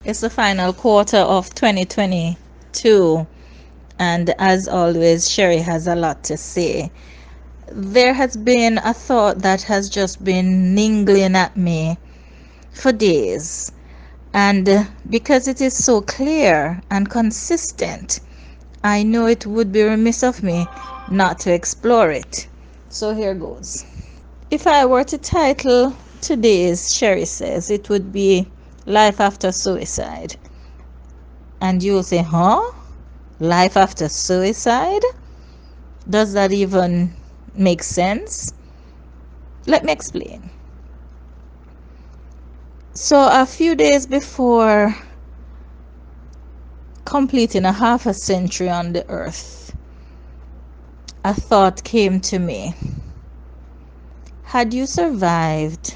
It's the final quarter of 2022, and as always, Sheri has a lot to say. There has been a thought that has just been niggling at me for days, and because it is so clear and consistent, I know it would be remiss of me not to explore it. So here goes. If I were to title today's Sheri Says, it would be Life After Suicide. And you'll say, huh? Life after suicide? Does that even make sense? Let me explain. So, a few days before completing a half a century on the earth, a thought came to me. Had you survived?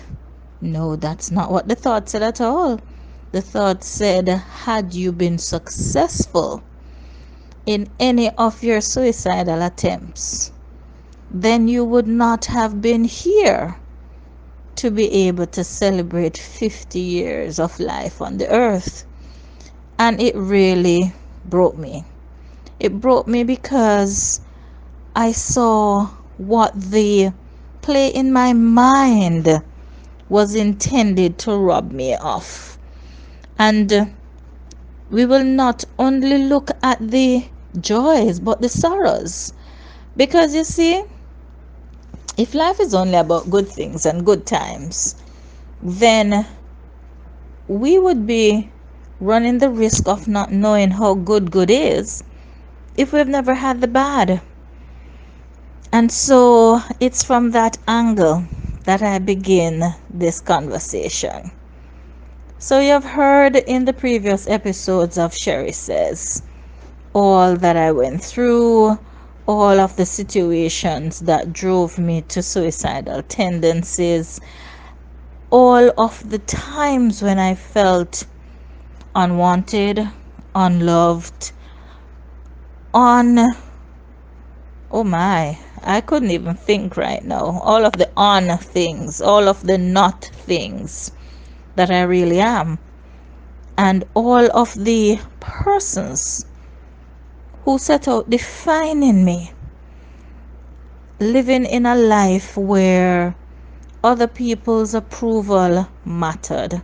No, that's not what the thought said at all. The thought said, had you been successful in any of your suicidal attempts, then you would not have been here to be able to celebrate 50 years of life on the earth. And it really broke me. It broke me because I saw what the play in my mind was intended to rob me of. And we will not only look at the joys but the sorrows. Because you see, if life is only about good things and good times, then we would be running the risk of not knowing how good is if we've never had the bad. And so it's from that angle that I begin this conversation. So you've heard in the previous episodes of Sheri Says all that I went through, all of the situations that drove me to suicidal tendencies, all of the times when I felt unwanted, unloved, on oh my, I couldn't even think right now. All of the on things, all of the not things that I really am, and all of the persons who set out defining me, living in a life where other people's approval mattered,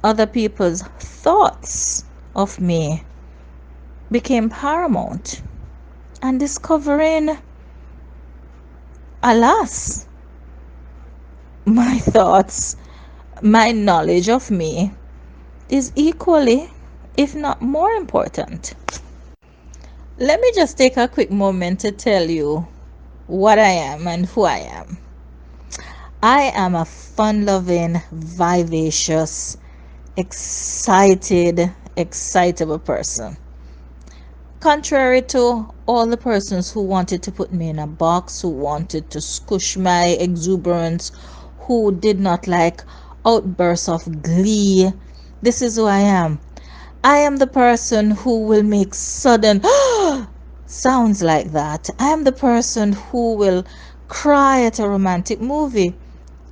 other people's thoughts of me became paramount, and discovering, alas, my thoughts, my knowledge of me is equally, if not more important. Let me just take a quick moment to tell you what I am and who I am. I am a fun loving, vivacious, excited, excitable person. Contrary to all the persons who wanted to put me in a box, who wanted to squish my exuberance, who did not like outbursts of glee, this is who I am. I am the person who will make sudden sounds like that. I am the person who will cry at a romantic movie.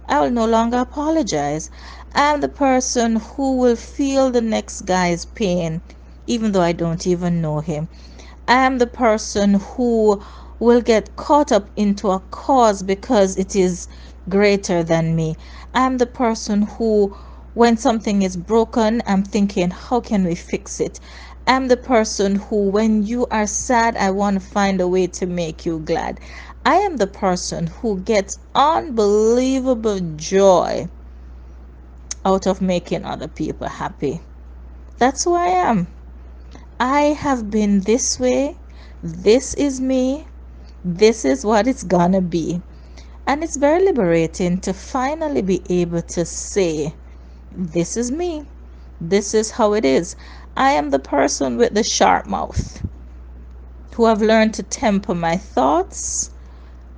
I will no longer apologize. I am the person who will feel the next guy's pain, even though I don't even know him. I am the person who will get caught up into a cause because it is greater than me. I am the person who, when something is broken, I'm thinking, how can we fix it? I'm the person who, when you are sad, I want to find a way to make you glad. I am the person who gets unbelievable joy out of making other people happy. That's who I am. I have been this way. This is me. This is what it's gonna be. And it's very liberating to finally be able to say, this is me. This is how it is. I am the person with the sharp mouth who have learned to temper my thoughts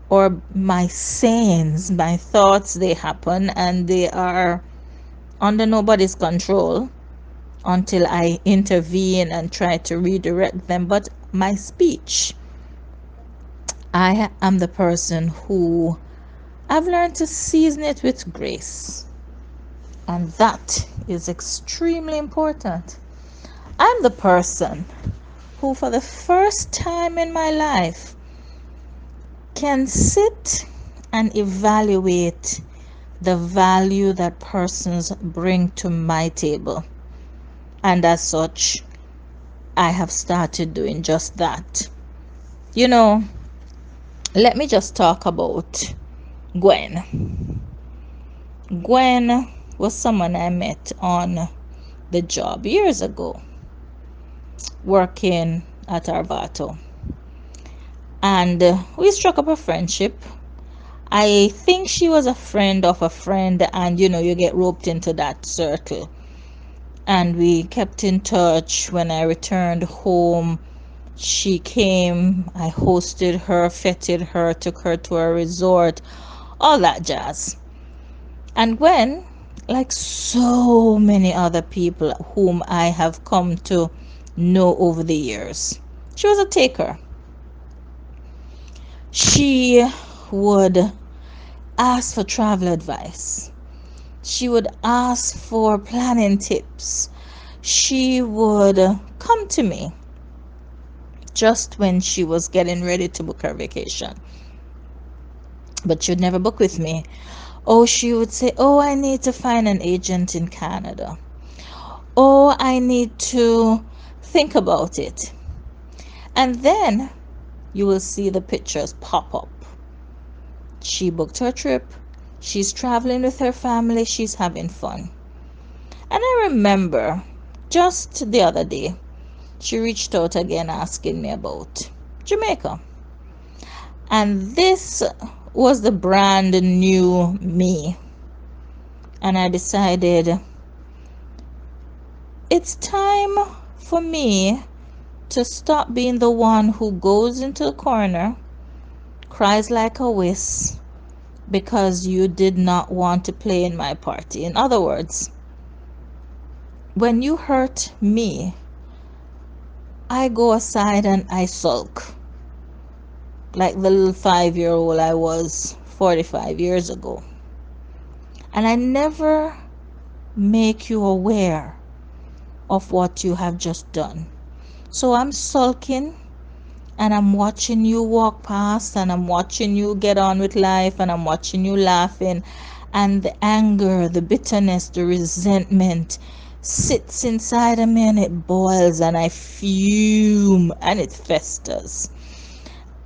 or my sayings. My thoughts, they happen and they are under nobody's control until I intervene and try to redirect them. But my speech, I am the person who I've learned to season it with grace. And that is extremely important. I'm the person who, for the first time in my life, can sit and evaluate the value that persons bring to my table. And as such, I have started doing just that. You know, let me just talk about Gwen. Gwen was someone I met on the job years ago, working at Arvato. And we struck up a friendship. I think she was a friend of a friend, and you get roped into that circle. And we kept in touch. When I returned home, she came, I hosted her, feted her, took her to a resort, all that jazz. And Gwen, like so many other people whom I have come to know over the years, she was a taker. She would ask for travel advice. She would ask for planning tips. She would come to me just when she was getting ready to book her vacation. But she would never book with me. Oh, she would say, oh, I need to find an agent in Canada. Oh, I need to think about it. And then you will see the pictures pop up. She booked her trip. She's traveling with her family. She's having fun. And I remember just the other day, she reached out again asking me about Jamaica. And this was the brand new me. And I decided it's time for me to stop being the one who goes into the corner, cries like a wuss because you did not want to play in my party. In other words, when you hurt me, I go aside and I sulk like the little 5-year-old I was 45 years ago. And I never make you aware of what you have just done. So I'm sulking and I'm watching you walk past and I'm watching you get on with life and I'm watching you laughing, and the anger, the bitterness, the resentment sits inside of me and it boils and I fume and it festers.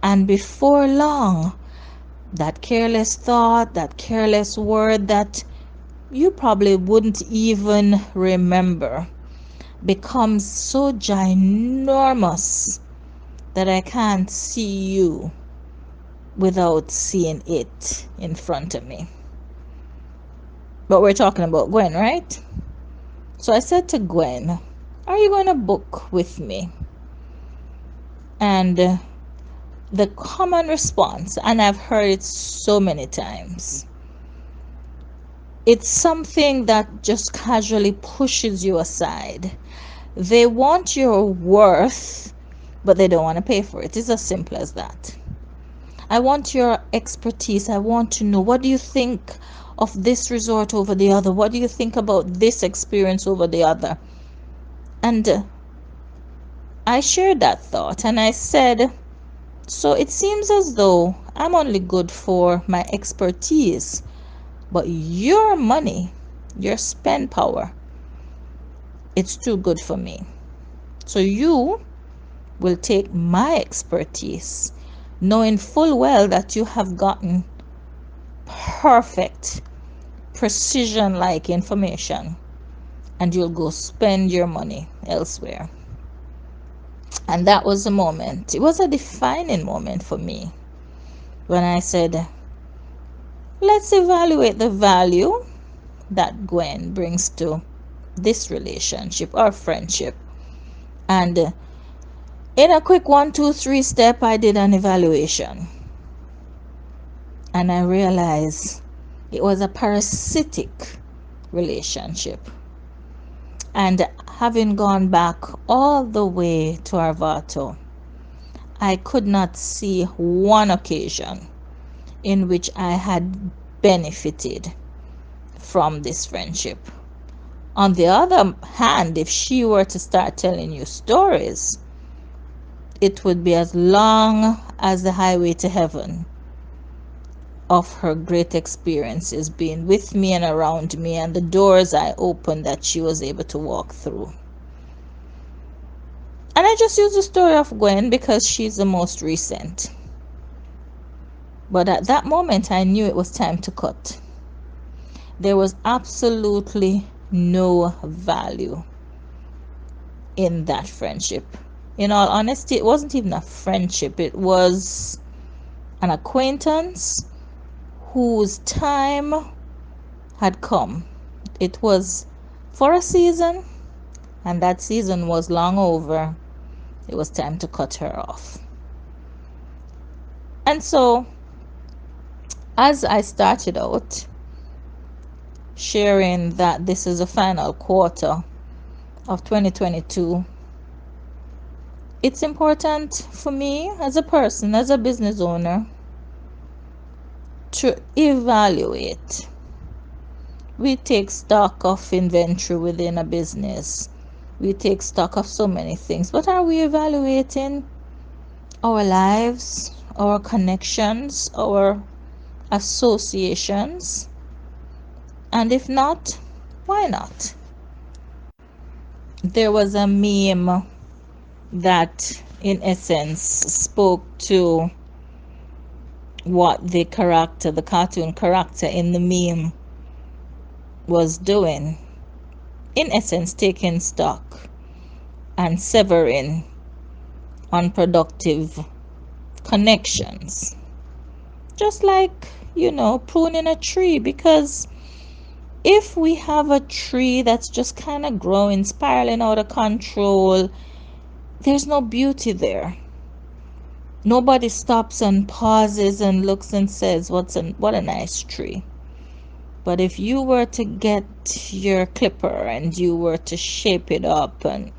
And before long, that careless thought, that careless word that you probably wouldn't even remember becomes so ginormous that I can't see you without seeing it in front of me. But we're talking about Gwen, right? So I said to Gwen, are you going to book with me? And the common response, and I've heard it so many times, it's something that just casually pushes you aside. They want your worth, but they don't want to pay for it. It's as simple as that. I want your expertise. I want to know, what do you think of this resort over the other? What do you think about this experience over the other? And I shared that thought and I said, so it seems as though I'm only good for my expertise, but your money, your spend power, it's too good for me. So you will take my expertise, knowing full well that you have gotten perfect, precision like information, and you'll go spend your money elsewhere. And that was a moment. It was a defining moment for me when I said, let's evaluate the value that Gwen brings to this relationship or friendship. And in a quick 1, 2, 3 step, I did an evaluation. And I realized it was a parasitic relationship. And having gone back all the way to Arvato, I could not see one occasion in which I had benefited from this friendship. On the other hand, if she were to start telling you stories, it would be as long as the highway to heaven of her great experiences being with me and around me and the doors I opened that she was able to walk through. And I just use the story of Gwen because she's the most recent. But at that moment, I knew it was time to cut. There was absolutely no value in that friendship. In all honesty, it wasn't even a friendship, it was an acquaintance whose time had come. It was for a season, and that season was long over. It was time to cut her off. And so, as I started out sharing that this is the final quarter of 2022, it's important for me as a person, as a business owner, to evaluate. We take stock of inventory within a business. We take stock of so many things. But are we evaluating our lives, our connections, our associations? And if not, why not? There was a meme that, in essence, spoke to what the character, the cartoon character in the meme, was doing. In essence, taking stock and severing unproductive connections. Just like, pruning a tree, because if we have a tree that's just kind of growing, spiraling out of control, there's no beauty there. Nobody stops and pauses and looks and says, what a nice tree. But if you were to get your clipper and you were to shape it up and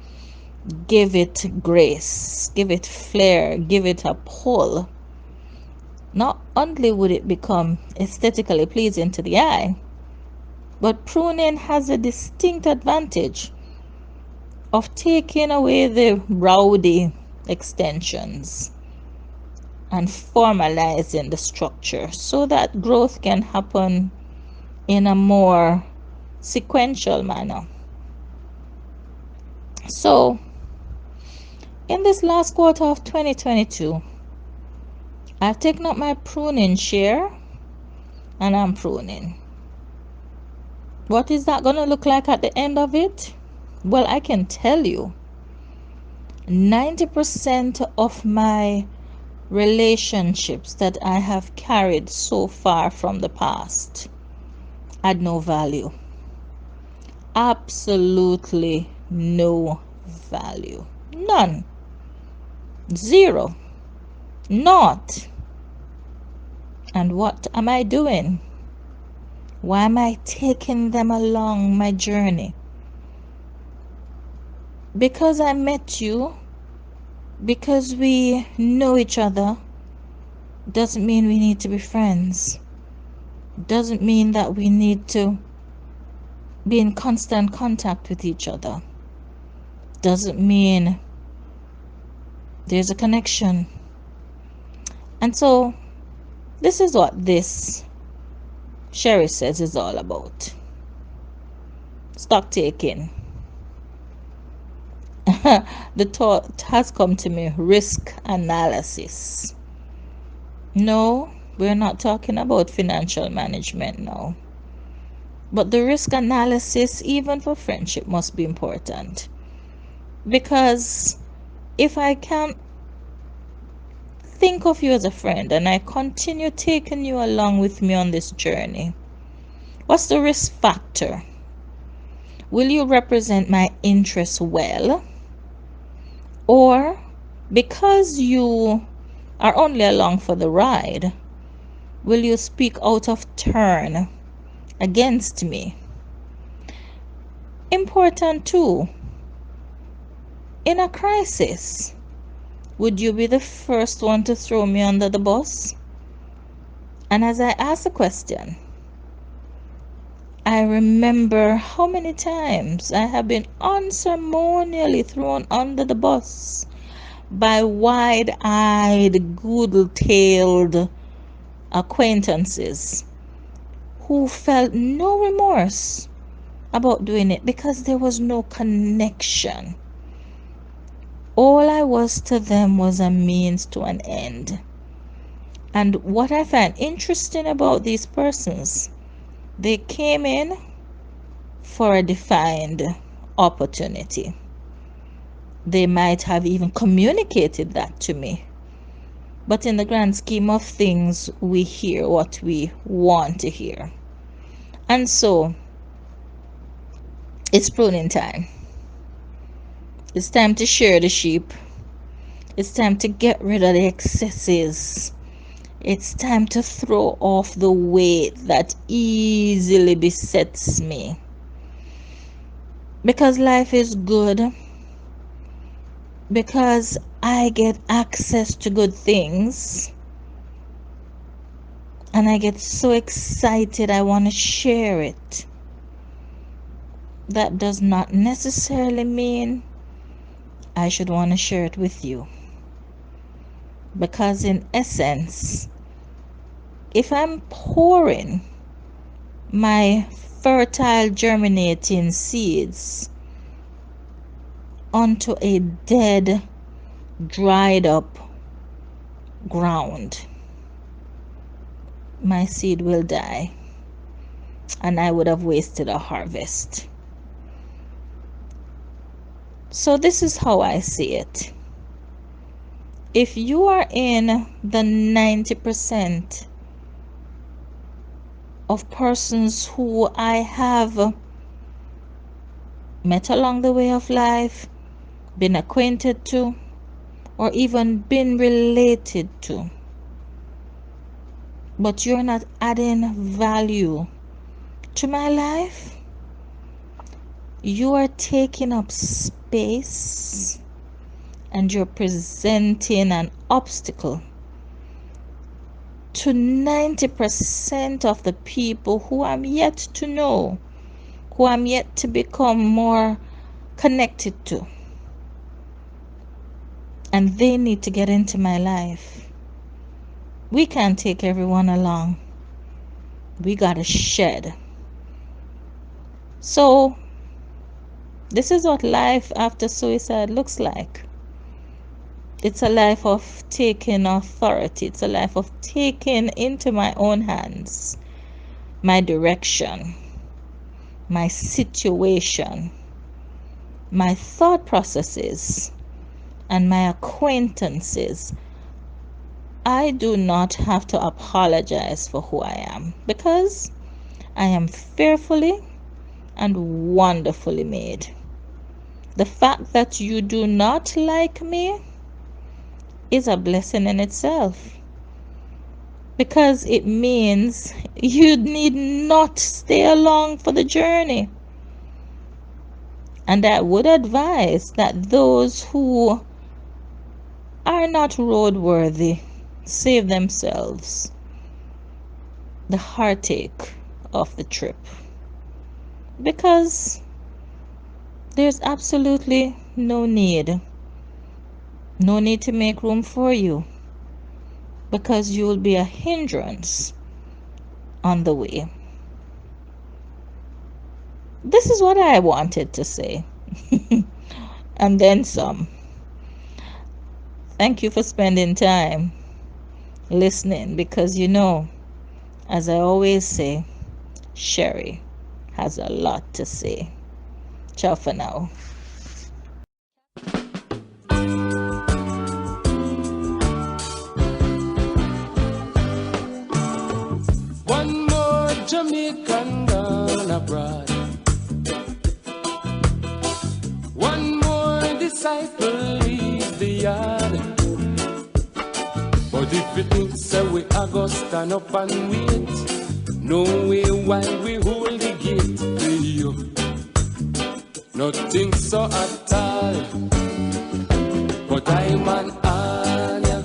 give it grace, give it flair, give it a pull, not only would it become aesthetically pleasing to the eye, but pruning has a distinct advantage of taking away the rowdy extensions and formalizing the structure so that growth can happen in a more sequential manner. So, in this last quarter of 2022, I've taken up my pruning share and I'm pruning. What is that going to look like at the end of it? Well, I can tell you 90% of my relationships that I have carried so far from the past had no value. Absolutely no value. None. Zero. Not. And what am I doing? Why am I taking them along my journey? Because I met you, because we know each other, doesn't mean we need to be friends. Doesn't mean that we need to be in constant contact with each other. Doesn't mean there's a connection. And so, this is what this Sheri says is all about. Stock taking. The thought has come to me, risk analysis. No, we're not talking about financial management now. But the risk analysis, even for friendship, must be important. Because if I can't think of you as a friend and I continue taking you along with me on this journey, what's the risk factor? Will you represent my interests well? Or because you are only along for the ride, will you speak out of turn against me? Important too, in a crisis, would you be the first one to throw me under the bus? And as I ask the question, I remember how many times I have been unceremonially thrown under the bus by wide-eyed, goodle-tailed acquaintances who felt no remorse about doing it because there was no connection. All I was to them was a means to an end. And what I find interesting about these persons, they came in for a defined opportunity. They might have even communicated that to me. But in the grand scheme of things, we hear what we want to hear. And so, it's pruning time. It's time to shear the sheep. It's time to get rid of the excesses. It's time to throw off the weight that easily besets me. Because life is good. Because I get access to good things. And I get so excited I want to share it. That does not necessarily mean I should want to share it with you. Because in essence, if I'm pouring my fertile germinating seeds onto a dead, dried up ground, my seed will die and I would have wasted a harvest. So this is how I see it. If you are in the 90% of persons who I have met along the way of life, been acquainted to, or even been related to, but you're not adding value to my life, you are taking up space and you're presenting an obstacle to 90% of the people who I'm yet to know, who I'm yet to become more connected to. And they need to get into my life. We can't take everyone along. We gotta shed. So, this is what life after suicide looks like. It's a life of taking authority. It's a life of taking into my own hands my direction, my situation, my thought processes, and my acquaintances. I do not have to apologize for who I am because I am fearfully and wonderfully made. The fact that you do not like me is a blessing in itself, because it means you need not stay along for the journey. And I would advise that those who are not roadworthy save themselves the heartache of the trip, because there's absolutely no need to make room for you, because you will be a hindrance on the way. This is what I wanted to say. And then some. Thank you for spending time listening, because as I always say, Sheri has a lot to say. Ciao for now. One more Jamaican gone abroad. One more disciple leave the yard. But if you think so, we are gonna stand up and wait. No way while we hold the gate for you. Nothing so at all. But I'm an Anya,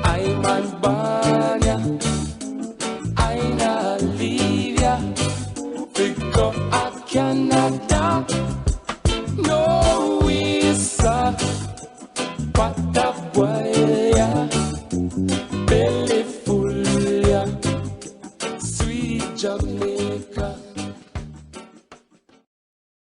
I'm an Banya, I not leave ya. Pata